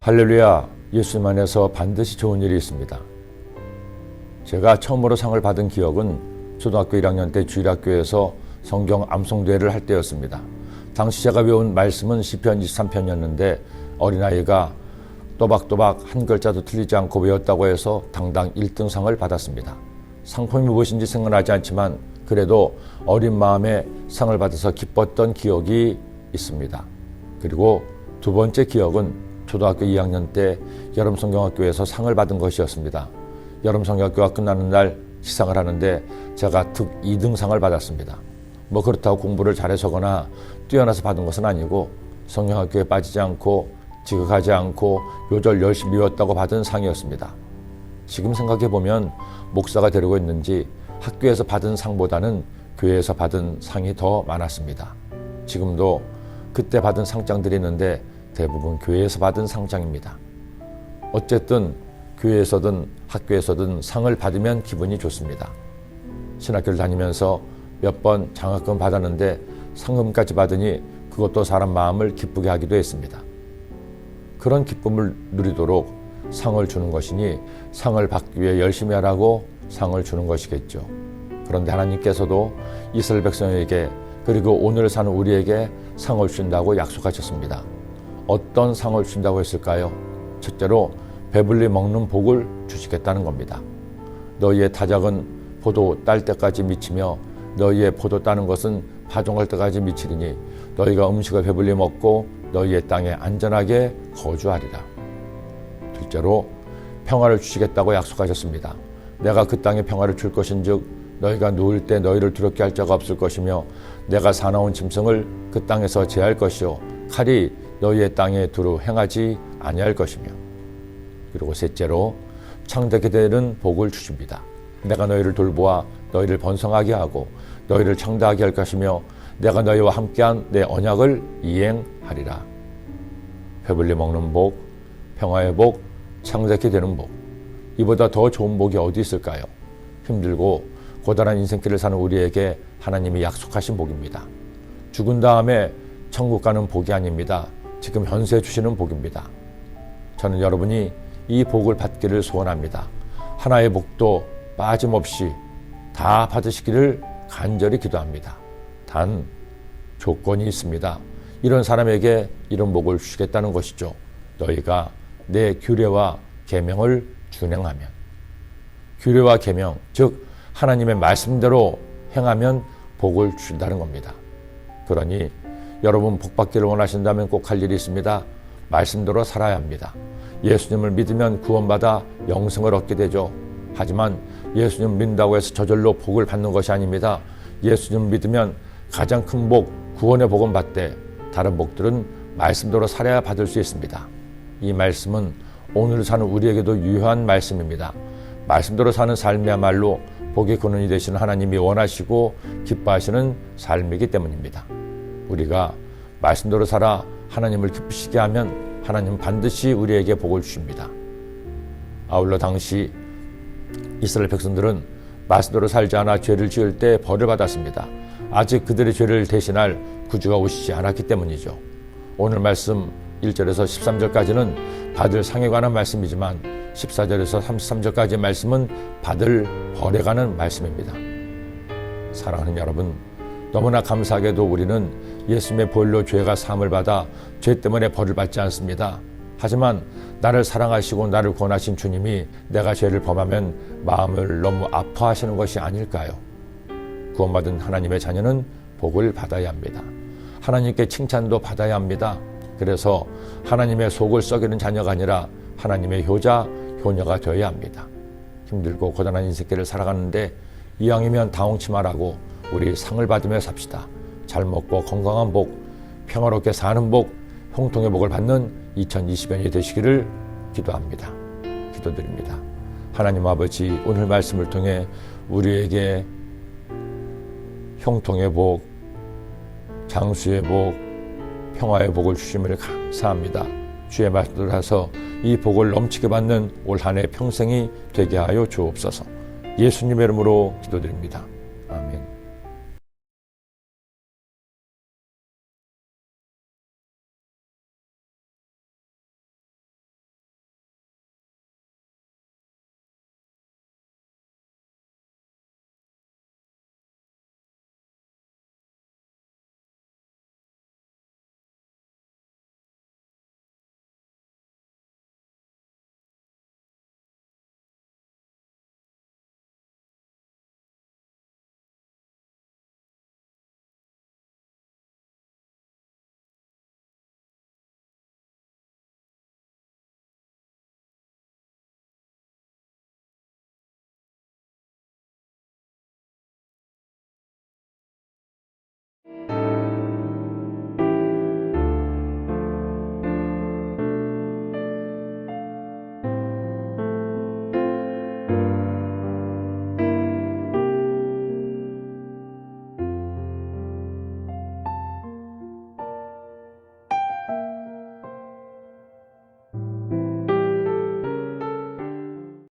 할렐루야, 예수님 안에서 반드시 좋은 일이 있습니다. 제가 처음으로 상을 받은 기억은 초등학교 1학년 때 주일학교에서 성경 암송대회를 할 때였습니다. 당시 제가 외운 말씀은 시편 23편이었는데 어린아이가 또박또박 한 글자도 틀리지 않고 외웠다고 해서 당당 1등상을 받았습니다. 상품이 무엇인지 생각나지 않지만 그래도 어린 마음에 상을 받아서 기뻤던 기억이 있습니다. 그리고 두 번째 기억은 초등학교 2학년 때 여름성경학교에서 상을 받은 것이었습니다. 여름성경학교가 끝나는 날 시상을 하는데 제가 특 2등상을 받았습니다. 그렇다고 공부를 잘해서거나 뛰어나서 받은 것은 아니고 성경학교에 빠지지 않고 지각하지 않고 요절 열심히 외웠다고 받은 상이었습니다. 지금 생각해보면 목사가 되려고 했는지 학교에서 받은 상보다는 교회에서 받은 상이 더 많았습니다. 지금도 그때 받은 상장들이 있는데 대부분 교회에서 받은 상장입니다. 어쨌든 교회에서든 학교에서든 상을 받으면 기분이 좋습니다. 신학교를 다니면서 몇 번 장학금 받았는데 상금까지 받으니 그것도 사람 마음을 기쁘게 하기도 했습니다. 그런 기쁨을 누리도록 상을 주는 것이니 상을 받기 위해 열심히 하라고 상을 주는 것이겠죠. 그런데 하나님께서도 이스라엘 백성에게 그리고 오늘 사는 우리에게 상을 주신다고 약속하셨습니다. 어떤 상을 주신다고 했을까요? 첫째로 배불리 먹는 복을 주시겠다는 겁니다. 너희의 타작은 포도 딸 때까지 미치며 너희의 포도 따는 것은 파종할 때까지 미치리니 너희가 음식을 배불리 먹고 너희의 땅에 안전하게 거주하리라. 둘째로 평화를 주시겠다고 약속하셨습니다. 내가 그 땅에 평화를 줄 것인즉 너희가 누울 때 너희를 두렵게 할 자가 없을 것이며 내가 사나운 짐승을 그 땅에서 제할 것이요 칼이 너희의 땅에 두루 행하지 아니할 것이며 그리고 셋째로 창대케 되는 복을 주십니다. 내가 너희를 돌보아 너희를 번성하게 하고 너희를 창대하게 할 것이며 내가 너희와 함께한 내 언약을 이행하리라. 배불리 먹는 복, 평화의 복, 창대케 되는 복. 이보다 더 좋은 복이 어디 있을까요? 힘들고 고단한 인생길을 사는 우리에게 하나님이 약속하신 복입니다. 죽은 다음에 천국 가는 복이 아닙니다. 지금 현세 주시는 복입니다. 저는 여러분이 이 복을 받기를 소원합니다. 하나의 복도 빠짐없이 다 받으시기를 간절히 기도합니다. 단 조건이 있습니다. 이런 사람에게 이런 복을 주시겠다는 것이죠. 너희가 내 규례와 계명을 준행하면. 규례와 계명, 즉 하나님의 말씀대로 행하면 복을 주신다는 겁니다. 그러니 여러분 복받기를 원하신다면 꼭 할 일이 있습니다. 말씀대로 살아야 합니다. 예수님을 믿으면 구원받아 영생을 얻게 되죠. 하지만 예수님 믿는다고 해서 저절로 복을 받는 것이 아닙니다. 예수님 믿으면 가장 큰 복, 구원의 복은 받되 다른 복들은 말씀대로 살아야 받을 수 있습니다. 이 말씀은 오늘 사는 우리에게도 유효한 말씀입니다. 말씀대로 사는 삶이야말로 복의 근원이 되시는 하나님이 원하시고 기뻐하시는 삶이기 때문입니다. 우리가 말씀대로 살아 하나님을 기쁘시게 하면 하나님은 반드시 우리에게 복을 주십니다. 아울러 당시 이스라엘 백성들은 말씀대로 살지 않아 죄를 지을 때 벌을 받았습니다. 아직 그들의 죄를 대신할 구주가 오시지 않았기 때문이죠. 오늘 말씀 1절에서 13절까지는 받을 상에 관한 말씀이지만 14절에서 33절까지의 말씀은 받을 벌에 관한 말씀입니다. 사랑하는 여러분, 너무나 감사하게도 우리는 예수님의 보혈로 죄가 사함을 받아 죄 때문에 벌을 받지 않습니다. 하지만 나를 사랑하시고 나를 구원하신 주님이 내가 죄를 범하면 마음을 너무 아파하시는 것이 아닐까요? 구원받은 하나님의 자녀는 복을 받아야 합니다. 하나님께 칭찬도 받아야 합니다. 그래서 하나님의 속을 썩이는 자녀가 아니라 하나님의 효자, 효녀가 되어야 합니다. 힘들고 고단한 인생길을 살아가는데 이왕이면 당혹치 말라고 우리 상을 받으며 삽시다. 잘 먹고 건강한 복, 평화롭게 사는 복, 형통의 복을 받는 2020년이 되시기를 기도합니다. 기도드립니다. 하나님 아버지, 오늘 말씀을 통해 우리에게 형통의 복, 장수의 복, 평화의 복을 주심을 감사합니다. 주의 말씀을 하서 이 복을 넘치게 받는 올 한 해 평생이 되게 하여 주옵소서. 예수님의 이름으로 기도드립니다.